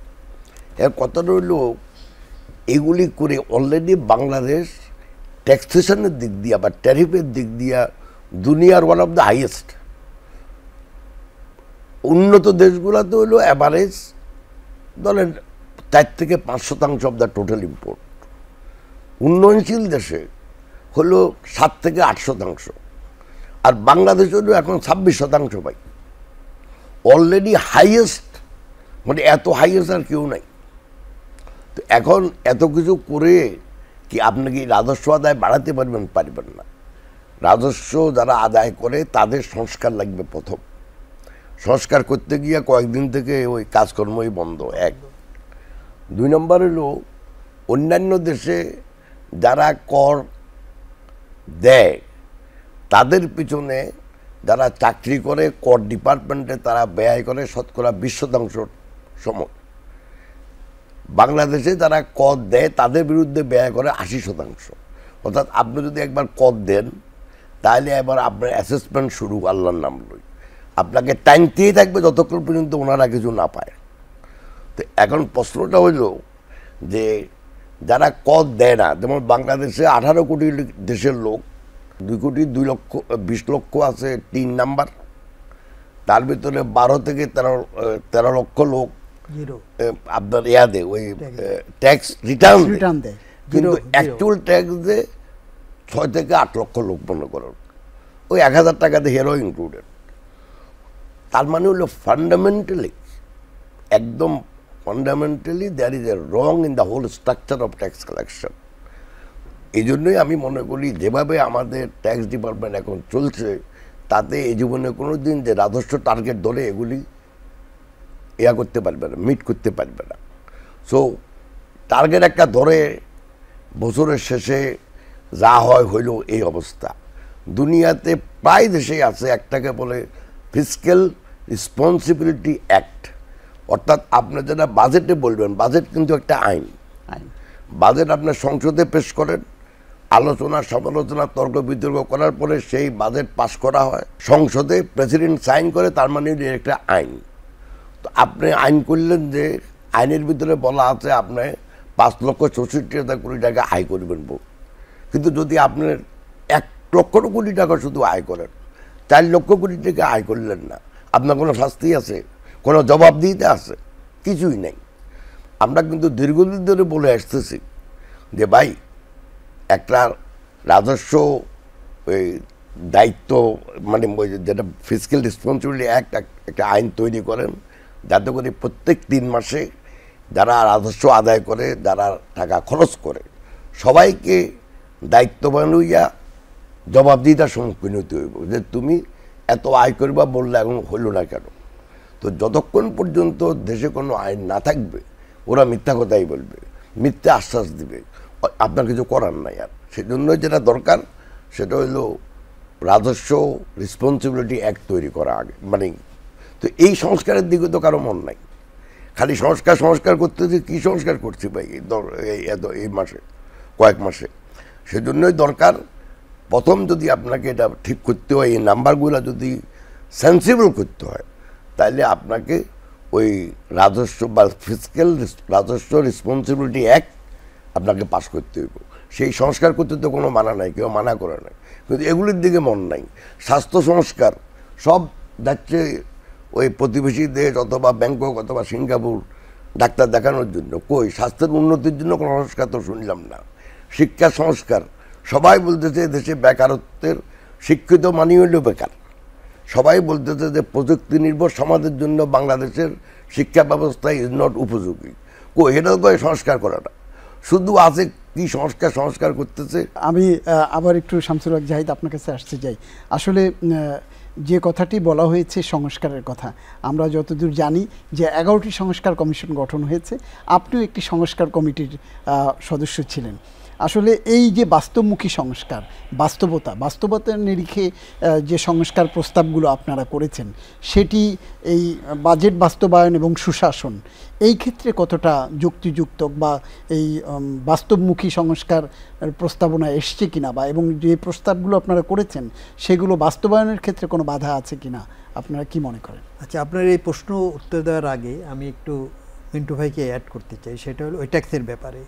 S3: এর কথাটা হইল, এগুলি করে অলরেডি বাংলাদেশ ট্যাক্সেশনের দিক দিয়া বা ট্যারিফের দিক দিয়া দুনিয়ার ওয়ান অফ দ্য হাইয়েস্ট। উন্নত দেশগুলোতে হলো অ্যাভারেজ ধরেন 4 থেকে 5% অফ দ্য টোটাল ইম্পোর্ট। উন্নয়নশীল দেশে হলো 7 থেকে 8%, আর বাংলাদেশ হলো এখন 26% পাই। অলরেডি হাইয়েস্ট, মানে এত হাইয়েস্ট আর কেউ নাই। তো এখন এত কিছু করে কি আপনি কি রাজস্ব আদায় বাড়াতে পারবেন? পারবেন না। রাজস্ব যারা আদায় করে তাদের সংস্কার লাগবে প্রথম। সংস্কার করতে গিয়ে কয়েকদিন থেকে ওই কাজকর্মই বন্ধ, 1। 2 নম্বর হলো অন্যান্য দেশে যারা কর দেয় তাদের পিছনে যারা চাকরি করে কর ডিপার্টমেন্টে তারা ব্যয় করে শতকরা 20% সময়। বাংলাদেশে যারা কর দেয় তাদের বিরুদ্ধে ব্যয় করে 80%। অর্থাৎ আপনি যদি একবার কর দেন তাহলে এবার আপনার অ্যাসেসমেন্ট শুরু, আল্লাহর নাম লই, আপনাকে টাইমতেই থাকবে যতক্ষণ পর্যন্ত ওনারা কিছু না পায়। তো এখন প্রশ্নটা হইল যে যারা কর দেয় না, যেমন বাংলাদেশে 18 কোটি দেশের লোক, 2,20 লক্ষ আছে 3 নাম্বার, তার ভিতরে 12 থেকে 13 লক্ষ লোক আপনার ইয়াদে ওই ট্যাক্স রিটার্ন দেয়, কিন্তু অ্যাকচুয়াল ট্যাক্স দেয় 6 থেকে 8 লক্ষ লোক মনে করেন, ওই 1000 টাকাতে হেরো ইনক্লুডেড। তার মানে হলো ফান্ডামেন্টালি, একদম fundamentally there is a wrong in the whole structure of tax collection. এই জন্যই আমি মনে করি যেভাবে আমাদের ট্যাক্স ডিপার্টমেন্ট এখন চলছে তাতে এই জীবনে কোনো দিন যে রাজস্ব টার্গেট ধরে এগুলি করতে পারবে না, মিট করতে পারবে না। সো টার্গেট একটা ধরে বছরের শেষে যা হয় হইল এই অবস্থা। দুনিয়াতে প্রায় দেশেই আছে, একটাকে বলে ফিসক্যাল রেসপন্সিবিলিটি অ্যাক্ট, অর্থাৎ আপনি যেটা বাজেটে বলবেন, বাজেট কিন্তু একটা আইন। বাজেট আপনার সংসদে পেশ করেন, আলোচনা সমালোচনা তর্ক বিতর্ক করার পরে সেই বাজেট পাস করা হয় সংসদে, প্রেসিডেন্ট সাইন করে, তার মানে একটা আইন। তো আপনি আইন করলেন যে আইনের ভিতরে বলা আছে আপনি 5,64,000 কোটি টাকা আয় করবেন, কিন্তু যদি আপনার 1 লক্ষ কোটি টাকা শুধু আয় করেন, 4 লক্ষ কোটি টাকা আয় করলেন না, আপনার কোনো শাস্তি আছে? কোনো জবাবদিহিতা আছে? কিছুই নেই। আমরা কিন্তু দীর্ঘদিন ধরে বলে আসতেছি যে ভাই একটা রাজস্ব ওই দায়িত্ব, মানে যেটা ফিসক্যাল রেসপন্সিবিলিটি অ্যাক্ট, একটা আইন তৈরি করেন যাতে করে প্রত্যেক 3 মাসে যারা রাজস্ব আদায় করে, যারা টাকা খরচ করে, সবাইকে দায়িত্ববান হইয়া জবাবদিহিতার সম্মুখীন হতে হইব যে তুমি এত আয় করবা বললে এখন হইল না কেন। তো যতক্ষণ পর্যন্ত দেশে কোনো আইন না থাকবে ওরা মিথ্যা কথাই বলবে, মিথ্যা আশ্বাস দিবে, আপনার কিছু করার নাই। আর সেজন্য যেটা দরকার সেটা হইল রাজস্ব রেসপন্সিবিলিটি অ্যাক্ট তৈরি করা আগে, মানে। তো এই সংস্কারের দিকে তো কারো মন নাই, খালি সংস্কার করতেছি। কী সংস্কার করছি ভাই এই মাসে, কয়েক মাসে? সেজন্যই দরকার প্রথম যদি আপনাকে এটা ঠিক করতে হয়, এই নাম্বারগুলো যদি সেন্সিবল করতে হয়, তাহলে আপনাকে ওই রাজস্ব বা ফিসক্যাল রাজস্ব রেসপন্সিবিলিটি অ্যাক্ট আপনাকে পাস করতে হইব। সেই সংস্কার করতে তো কোনো মানা নাই, কেউ মানা করে নাই, কিন্তু এগুলির দিকে মন নাই। স্বাস্থ্য সংস্কার সব যাচ্ছে ওই প্রতিবেশী দেশ অথবা ব্যাংকক অথবা সিঙ্গাপুর ডাক্তার দেখানোর জন্য। কই স্বাস্থ্যের উন্নতির জন্য কোনো সংস্কার তো শুনলাম না। শিক্ষা সংস্কার, সবাই বলতেছে দেশে বেকারত্বের, শিক্ষিত মানি হইলেও বেকার। সবাই বলতেছে যে প্রযুক্তি নির্ভর সমাজের জন্য বাংলাদেশের শিক্ষা ব্যবস্থা ইজ নট উপযোগী। কই এটাও তো সংস্কার করা না, শুধু আছে কি সংস্কার করতেছে।
S1: আমি আবার একটু শামসুল হক জাহিদ আপনার কাছে আসতে চাই। আসলে যে কথাটি বলা হয়েছে সংস্কারের কথা, আমরা যতদূর জানি যে 11টি সংস্কার কমিশন গঠন হয়েছে, আপনিও একটি সংস্কার কমিটির সদস্য ছিলেন। আসলে এই যে বাস্তবমুখী সংস্কার, বাস্তবতার নিরিখে যে সংস্কার প্রস্তাবগুলো আপনারা করেছেন, সেটি এই বাজেট বাস্তবায়ন এবং সুশাসন এই ক্ষেত্রে কতটা যুক্তিযুক্ত, বা এই বাস্তবমুখী সংস্কার প্রস্তাবনা এসছে কিনা, বা এবং যে প্রস্তাবগুলো আপনারা করেছেন সেগুলো বাস্তবায়নের ক্ষেত্রে কোনো বাধা আছে কিনা, আপনারা কি মনে করেন?
S2: আচ্ছা, আপনার এই প্রশ্ন উত্তর দেওয়ার আগে আমি একটু মিন্টু ভাইকে অ্যাড করতে চাই। সেটা হলো ওই ট্যাক্সের ব্যাপারে,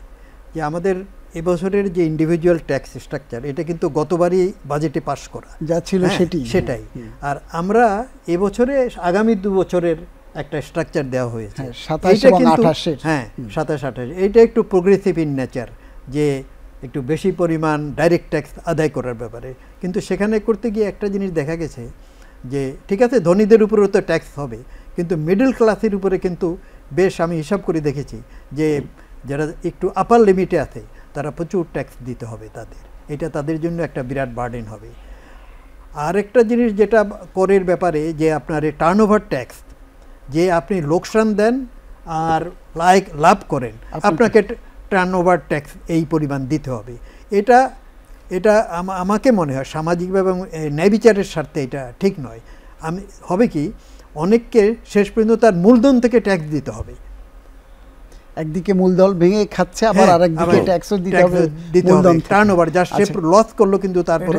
S2: যে আমাদের এবছরের যে ইন্ডিভিজুয়াল ট্যাক্স স্ট্রাকচার এটা কিন্তু গতবারই বাজেটে পাস করা
S1: যা ছিল
S2: সেটাই। আর আমরা এবছরে আগামী 2 বছরের একটা স্ট্রাকচার দেওয়া হয়েছে,
S1: 27 এবং 28।
S2: হ্যাঁ 27-28, এইটা একটু প্রোগ্রেসিভ ইন নেচার, যে একটু বেশি পরিমাণ ডাইরেক্ট ট্যাক্স আদায় করার ব্যাপারে। কিন্তু সেখানে করতে গিয়ে একটা জিনিস দেখা গেছে যে ঠিক আছে ধনীদের উপরেও তো ট্যাক্স হবে, কিন্তু মিডল ক্লাসের উপরে কিন্তু বেশ আমি হিসাব করে দেখেছি যে যারা একটু আপার লিমিটে আছে তারা প্রচুর ট্যাক্স দিতে হবে তাদের, এটা তাদের জন্য একটা বিরাট বার্ডেন হবে। আর একটা জিনিস যেটা করের ব্যাপারে যে আপনার টার্ন ওভার ট্যাক্স, যে আপনি লোকসান দেন আর লাভ করেন আপনাকে টার্ন ওভার ট্যাক্স এই পরিমাণ দিতে হবে। এটা এটা আমাকে মনে হয় সামাজিকভাবে এবং ন্যায় বিচারের স্বার্থে এটা ঠিক নয়। হবে কি অনেককে শেষ পর্যন্ত তার মূলধন থেকে ট্যাক্স দিতে হবে,
S1: একদিকে মূলধন ভেঙে খাচ্ছে আবার আরেকদিকে ট্যাক্সও দিতে হবে মূলধন
S2: টার্নওভার যা সে লস করলো কিন্তু তারপরে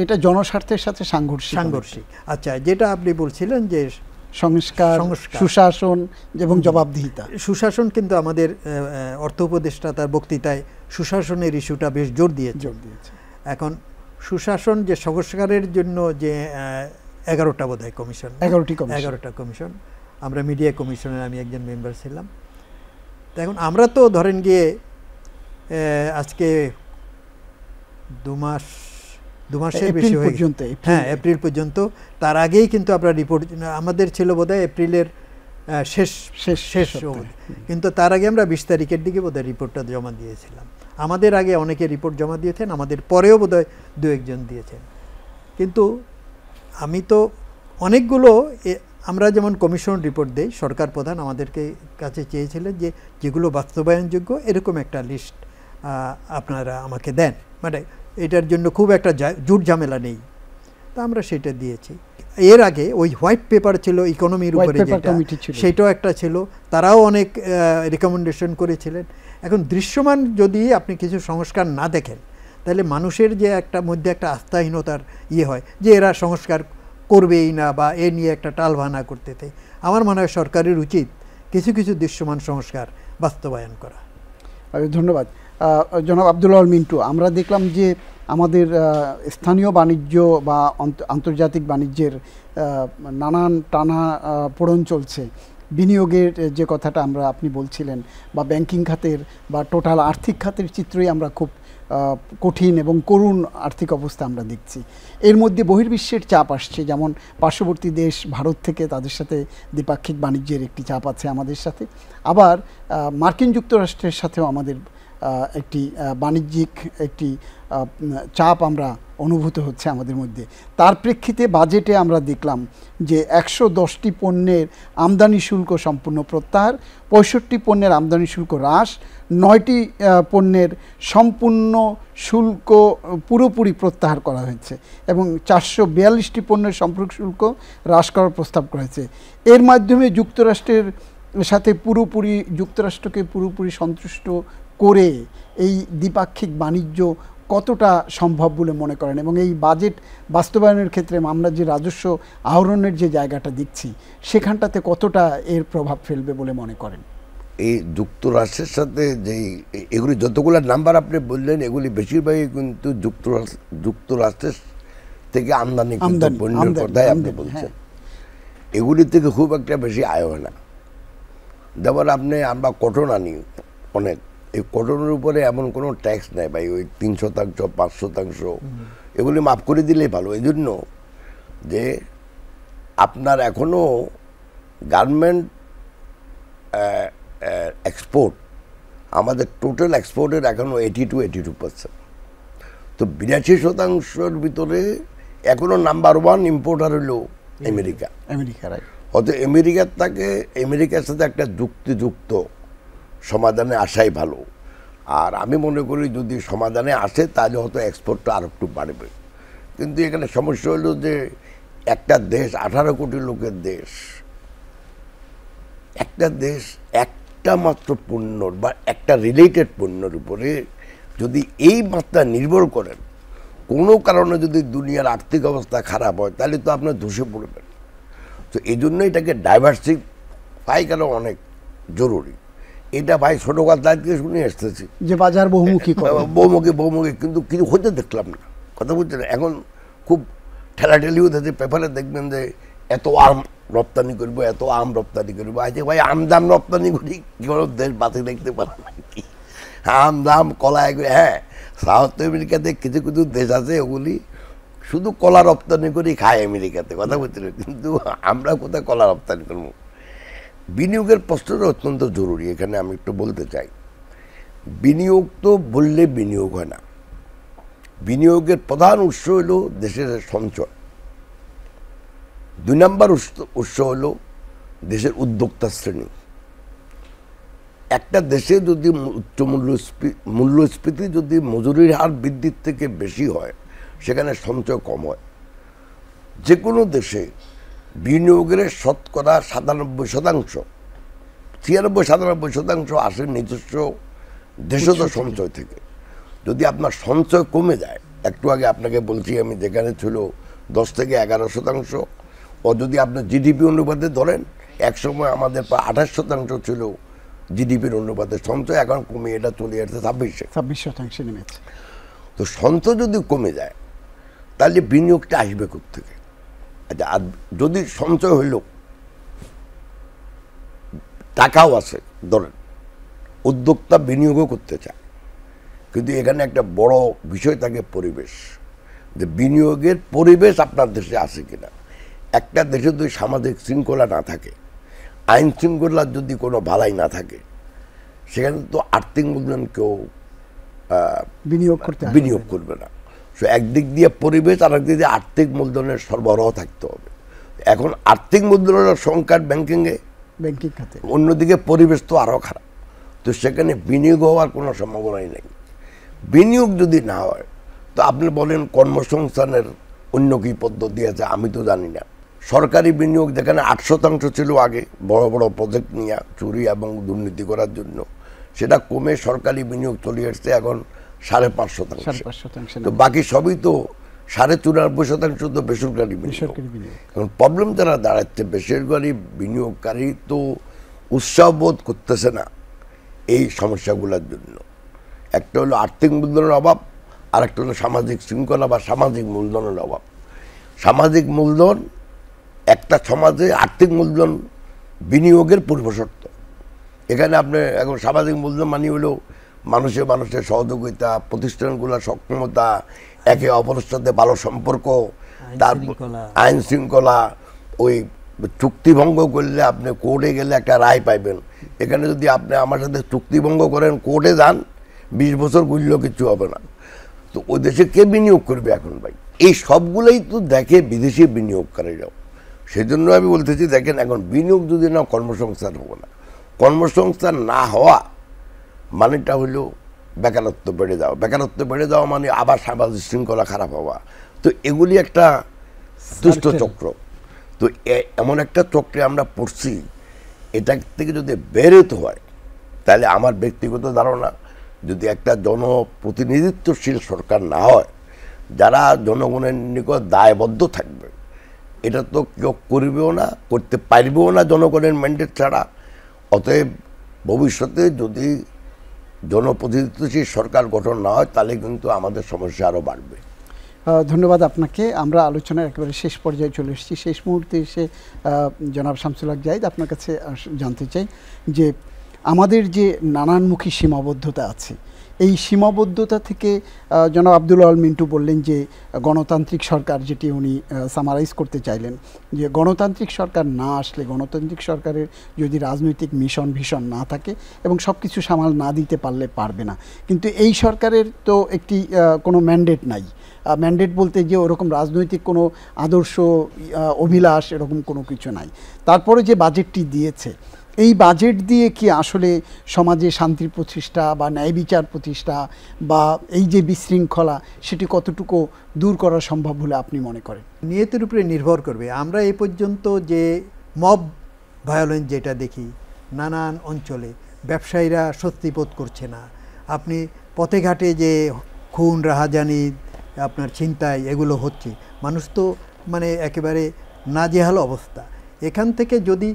S1: এটা জনস্বার্থের সাথে সাংঘর্ষিক।
S2: আচ্ছা, যেটা আপনি বলছিলেন যে
S1: সংস্কার, সুশাসন এবং জবাবদিহিতা।
S2: সুশাসন কিন্তু আমাদের অর্থ উপদেষ্টা তার বক্তৃতায় সুশাসনের ইস্যুটা বেশ জোর দিয়েছে। এখন সুশাসন যে সংস্কারের জন্য যে 11টা বোধহয় কমিশন, 11টা কমিশন, আমরা মিডিয়া কমিশনের আমি একজন মেম্বার ছিলাম। তো এখন আমরা তো ধরেন গিয়ে আজকে 2 মাসের বেশি হয়ে গেছে, হ্যাঁ এপ্রিল পর্যন্ত। তার আগেই কিন্তু আমরা রিপোর্ট আমাদের ছিল বোধহয় এপ্রিলের শেষ, কিন্তু তার আগে আমরা 20 তারিখের দিকে বোধহয় রিপোর্টটা জমা দিয়েছিলাম। আমাদের আগে অনেকে রিপোর্ট জমা দিয়েছেন, আমাদের পরেও বোধহয় 2-1 দিয়েছেন। কিন্তু আমি তো অনেকগুলো আমরা যেমন কমিশন রিপোর্ট দেই, সরকার প্রধান আমাদেরকে কাছে চেয়েছিলেন যে যেগুলো বাস্তবায়নযোগ্য এরকম একটা লিস্ট আপনারা আমাকে দেন, মানে এটার জন্য খুব একটা জুট ঝামেলা নেই। তা আমরা সেটা দিয়েছি। এর আগে ওই হোয়াইট পেপার ছিল ইকোনমির উপরে, সেটাও একটা ছিল, তারাও অনেক রিকমেন্ডেশন করেছিলেন। এখন দৃশ্যমান যদি আপনি কিছু সংস্কার না দেখেন তাহলে মানুষের যে একটা মধ্যে একটা আস্থাহীনতার হয় যে এরা সংস্কার করবেই না বা এ নিয়ে একটা টালভানা করতে। আমার মনে হয় সরকারের উচিত কিছু কিছু দৃশ্যমান সংস্কার বাস্তবায়ন করা।
S1: ধন্যবাদ জনাব আব্দুল মিন্টু। আমরা দেখলাম যে আমাদের স্থানীয় বাণিজ্য বা আন্তর্জাতিক বাণিজ্যের নানান টানা পোড়ন চলছে। বিনিয়োগের যে কথাটা আপনি বলছিলেন, বা ব্যাংকিং খাতের বা টোটাল আর্থিক খাতের চিত্রই আমরা খুব কঠিন এবং করুণ আর্থিক অবস্থা আমরা দেখছি। এর মধ্যে বহির্বিশ্বের চাপ আসছে, যেমন পার্শ্ববর্তী দেশ ভারত থেকে তাদের সাথে দ্বিপাক্ষিক বাণিজ্যের একটি চাপ আছে আমাদের সাথে, আবার মার্কিন যুক্তরাষ্ট্রের সাথেও আমাদের একটি বাণিজ্যিক একটি চাপ আমরা অনুভূত হচ্ছে আমাদের মধ্যে। তার প্রেক্ষিতে বাজেটে আমরা দেখলাম যে 110টি পণ্যের আমদানি শুল্ক সম্পূর্ণ প্রত্যাহার, 65 পণ্যের আমদানি শুল্ক হ্রাস, 9টি পণ্যের সম্পূর্ণ শুল্ক পুরোপুরি প্রত্যাহার করা হয়েছে এবং 442টি পণ্যের সম্পর্ক শুল্ক হ্রাস করার প্রস্তাব করা হয়েছে। এর মাধ্যমে যুক্তরাষ্ট্রকে পুরোপুরি সন্তুষ্ট করে এই দ্বিপাক্ষিক বাণিজ্য কতটা সম্ভব বলে মনে করেন, এবং এই বাজেট বাস্তবায়নের ক্ষেত্রে আমরা যে রাজস্ব আহরণের যে জায়গাটা দেখছি সেখানটাতে কতটা এর প্রভাব ফেলবে বলে মনে করেন?
S3: এই যুক্তরাষ্ট্রের সাথে যেই এগুলি যতগুলো নাম্বার আপনি বললেন এগুলি বেশিরভাগই কিন্তু যুক্তরাষ্ট্রের থেকে আমদানি পণ্যের কথাই আপনি বলছেন। এগুলি থেকে খুব একটা বেশি আয় হয় না। যেমন আমরা কটন আনি অনেক, এই কটনের উপরে এমন কোনো ট্যাক্স নেই ভাই, ওই 3%, 5%, এগুলি মাফ করে দিলেই ভালো। এই জন্য যে আপনার এখনও গার্মেন্ট এক্সপোর্ট, আমাদের টোটাল এক্সপোর্টের এখনও 82%। তো 82%-র ভিতরে এখনও নাম্বার 1 ইম্পোর্টার হলো আমেরিকা। হয়তো আমেরিকার সাথে একটা যুক্তিযুক্ত সমাধানে আসাই ভালো। আর আমি মনে করি যদি সমাধানে আসে তাহলে হয়তো এক্সপোর্টটা আর একটু বাড়বে। কিন্তু এখানে সমস্যা হলো যে একটা দেশ 18 কোটি লোকের দেশ, একটা মাত্র পণ্যর বা একটা রিলেটেড পণ্যের উপরে যদি এই মাত্রা নির্ভর করেন, কোনো কারণে যদি দুনিয়ার আর্থিক অবস্থা খারাপ হয় তাহলে তো আপনার ধসে পড়বেন। তো এই জন্য এটাকে ডাইভার্সিফাই করা অনেক জরুরি। এটা ভাই ছোট কথা থেকে শুনে আসতেছি
S1: যে বাজার বহুমুখী করে।
S3: বহুমুখী কিন্তু কিছু হতে দেখলাম না, কথা বুঝছেন। এখন খুব ঠেলাঠেলি হতেছে, পেপারে দেখবেন যে এত আম রপ্তানি করবো, এত আম রপ্তানি করবো। আজকে ভাই আম দাম রপ্তানি করি কি কোনো দেশ বাতি দেখতে পারে নাকি? আম দাম কলা এগুলি, হ্যাঁ সাউথ আমেরিকাতে কিছু কিছু দেশ আছে ওগুলি শুধু কলা রপ্তানি করি খায় আমেরিকাতে, কথা বলছিল। কিন্তু আমরা কোথায় কলা রপ্তানি করবো? বিনিয়োগের প্রশ্নটা অত্যন্ত জরুরি। এখানে আমি একটু বলতে চাই, বিনিয়োগ তো বললে বিনিয়োগ হয় না। বিনিয়োগের প্রধান উৎস হলো দেশের সঞ্চয়, 2 নম্বর উৎস হলো দেশের উদ্যোক্তা শ্রেণী। একটা দেশে যদি উচ্চ মূল্যস্ফীতি যদি মজুরির হার বৃদ্ধির থেকে বেশি হয়, সেখানে সঞ্চয় কম হয়। যে কোনো দেশে বিনিয়োগের শতকরা 97%, 96-97% আসে নিজস্ব দেশজ সঞ্চয় থেকে। যদি আপনার সঞ্চয় কমে যায়, একটু আগে আপনাকে বলছি আমি, যেখানে ছিল 10 থেকে 11%, ও যদি আপনি জিডিপি অনুপাতে ধরেন, একসময় আমাদের প্রায় 28% ছিল জিডিপির অনুপাতে সঞ্চয়, এখন কমে এটা চলে আসছে
S1: 26% নেমেছে।
S3: তো সঞ্চয় যদি কমে যায় তাহলে বিনিয়োগটা আসবে কোত্থেকে? আচ্ছা, আর যদি সঞ্চয় হইল, টাকাও আছে ধরেন, উদ্যোক্তা বিনিয়োগও করতে চায়, কিন্তু এখানে একটা বড় বিষয় থাকে পরিবেশ, যে বিনিয়োগের পরিবেশ আপনার দেশে আছে কিনা। একটা দেশে যদি সামাজিক শৃঙ্খলা না থাকে, আইন শৃঙ্খলার যদি কোনো ভালাই না থাকে, সেখানে তো আর্থিক মূলধন কেউ বিনিয়োগ করবে না। সো একদিক দিয়ে পরিবেশ, আর একদিক দিয়ে আর্থিক মূলধনের সরবরাহ থাকতে হবে। এখন আর্থিক মূলধনের সংকট ব্যাংকিং খাতে, অন্যদিকে পরিবেশ তো আরও খারাপ। তো সেখানে বিনিয়োগ হওয়ার কোনো সম্ভাবনাই নেই। বিনিয়োগ যদি না হয়, তো আপনি বলেন কর্মসংস্থানের অন্য কী পদ্ধতি আছে, আমি তো জানি না। সরকারি বিনিয়োগ যেখানে 8% ছিল আগে, বড় বড় প্রজেক্ট নিয়ে চুরি এবং দুর্নীতি করার জন্য, সেটা কমে সরকারি বিনিয়োগ চলে আসছে এখন 5.5%। তো বাকি সবই তো 94.5% তো বেসরকারি বিনিয়োগ। এখন প্রবলেম যারা দাঁড়াচ্ছে, বেসরকারি বিনিয়োগকারী তো উৎসাহ বোধ করতেছে না এই সমস্যাগুলোর জন্য। একটা হলো আর্থিক মূলধনের অভাব, আর একটা হলো সামাজিক শৃঙ্খলা বা সামাজিক মূলধনের অভাব। সামাজিক মূলধন, একটা সমাজে আর্থিক মূলধন বিনিয়োগের পূর্বশর্ত। এখানে আপনি এখন সামাজিক মূলধন মানে হলো মানুষের সহযোগিতা, প্রতিষ্ঠানগুলোর সক্ষমতা, একে অপরের সাথে ভালো সম্পর্ক, তারপর আইন শৃঙ্খলা। ওই চুক্তিভঙ্গ করলে আপনি কোর্টে গেলে একটা রায় পাইবেন। এখানে যদি আপনি আমার সাথে চুক্তিভঙ্গ করেন, কোর্টে যান, 20 বছর গুললেও কিছু হবে না। তো ওই দেশে কে বিনিয়োগ করবে এখন ভাই? এই সবগুলোই তো দেখে বিদেশি বিনিয়োগকারীরাও। সেই জন্য আমি বলতেছি, দেখেন এখন বিনিয়োগ যদি না, কর্মসংস্থান হবে না। কর্মসংস্থান না হওয়া মানেটা হলো বেকারত্ব বেড়ে যাওয়া। বেকারত্ব বেড়ে যাওয়া মানে আবার সামাজিক শৃঙ্খলা খারাপ হওয়া। তো এগুলি একটা দুষ্ট চক্র। তো এমন একটা চক্রে আমরা পড়ছি, এটা থেকে যদি বেরোতে হয়, তাহলে আমার ব্যক্তিগত ধারণা, যদি একটা জনপ্রতিনিধিত্বশীল সরকার না হয়, যারা জনগণের নিকট দায়বদ্ধ থাকবে, এটা তো কেউ করবেও না, করতে পারবেও না জনগণের ম্যান্ডেট ছাড়া। অতএব ভবিষ্যতে যদি জনপ্রতিনিধিত্বশীল সরকার গঠন না হয়, তাহলে কিন্তু আমাদের সমস্যা আরও বাড়বে।
S1: ধন্যবাদ আপনাকে। আমরা আলোচনার একেবারে শেষ পর্যায়ে চলে এসেছি। শেষ মুহূর্তে এসে জনাব শামসুল হক জাহিদ, আপনার কাছে জানতে চাই যে আমাদের যে নানানমুখী সীমাবদ্ধতা আছে, এই সীমাবদ্ধতা থেকে জনাব আব্দুল আল মিন্টু বললেন যে গণতান্ত্রিক সরকার, যেটি উনি সামারাইজ করতে চাইলেন, যে গণতান্ত্রিক সরকার না আসলে, গণতান্ত্রিক সরকারের যদি রাজনৈতিক মিশন ভীষণ না থাকে এবং সব কিছু সামাল না দিতে পারলে পারবে না। কিন্তু এই সরকারের তো একটি কোনো ম্যান্ডেট নাই। ম্যান্ডেট বলতে যে ওরকম রাজনৈতিক কোনো আদর্শ, অভিলাষ, এরকম কোনো কিছু নাই। তারপরে যে বাজেটটি দিয়েছে, এই বাজেট দিয়ে কি আসলে সমাজে শান্তির প্রতিষ্ঠা বা ন্যায় বিচার প্রতিষ্ঠা বা এই যে বিশৃঙ্খলা, সেটি কতটুকু দূর করা সম্ভব বলে আপনি মনে করেন?
S2: নিয়তের উপরে নির্ভর করবে। আমরা এই পর্যন্ত যে মব ভায়োলেন্স যেটা দেখি নানান অঞ্চলে, ব্যবসায়ীরা স্বস্তি বোধ করছে না। আপনি পথে ঘাটে যে খুন, রাহাজানি, আপনার ছিনতাই, এগুলো হচ্ছে, মানুষ তো মানে একেবারে নাজেহাল অবস্থা। এখান থেকে যদি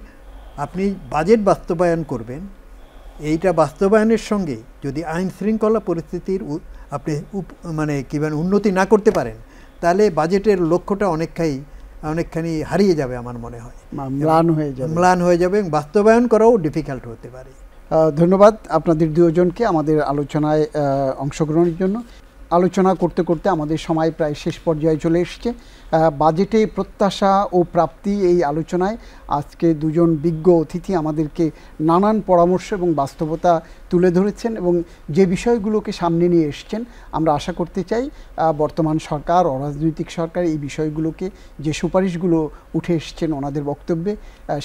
S2: আপনি বাজেট বাস্তবায়ন করবেন, এইটা বাস্তবায়নের সঙ্গে যদি আইন শৃঙ্খলা পরিস্থিতির আপনি মানে কী বলেন উন্নতি না করতে পারেন, তাহলে বাজেটের লক্ষ্যটা অনেকখানি হারিয়ে যাবে আমার মনে হয়, ম্লান হয়ে যাবে এবং বাস্তবায়ন করাও ডিফিকাল্ট হতে পারে।
S1: ধন্যবাদ আপনাদের দুজনকে আমাদের আলোচনায় অংশগ্রহণের জন্য। আলোচনা করতে করতে আমাদের সময় প্রায় শেষ পর্যায়ে চলে এসছে। বাজেটে প্রত্যাশা ও প্রাপ্তি এই আলোচনায় আজকে দুজন বিজ্ঞ অতিথি আমাদেরকে নানান পরামর্শ এবং বাস্তবতা তুলে ধরেছেন এবং যে বিষয়গুলোকে সামনে নিয়ে এসছেন, আমরা আশা করতে চাই বর্তমান সরকার, অরাজনৈতিক সরকার এই বিষয়গুলোকে, যে সুপারিশগুলো উঠে এসছেন ওনাদের বক্তব্যে,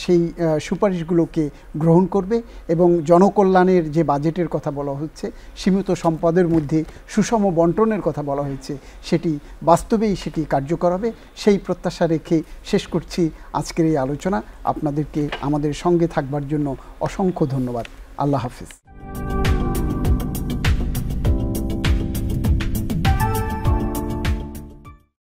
S1: সেই সুপারিশগুলোকে গ্রহণ করবে এবং জনকল্যাণের যে বাজেটের কথা বলা হচ্ছে, সীমিত সম্পদের মধ্যে সুষম বন্টনের কথা বলা হয়েছে, সেটি বাস্তবেই সেটি কার্যকর হবে, সেই প্রত্যাশা রেখে শেষ করছি আজকের এই আলোচনা। আপনাদেরকে আমাদের সঙ্গে থাকবার জন্য অসংখ্য ধন্যবাদ। আল্লাহ হাফিজ।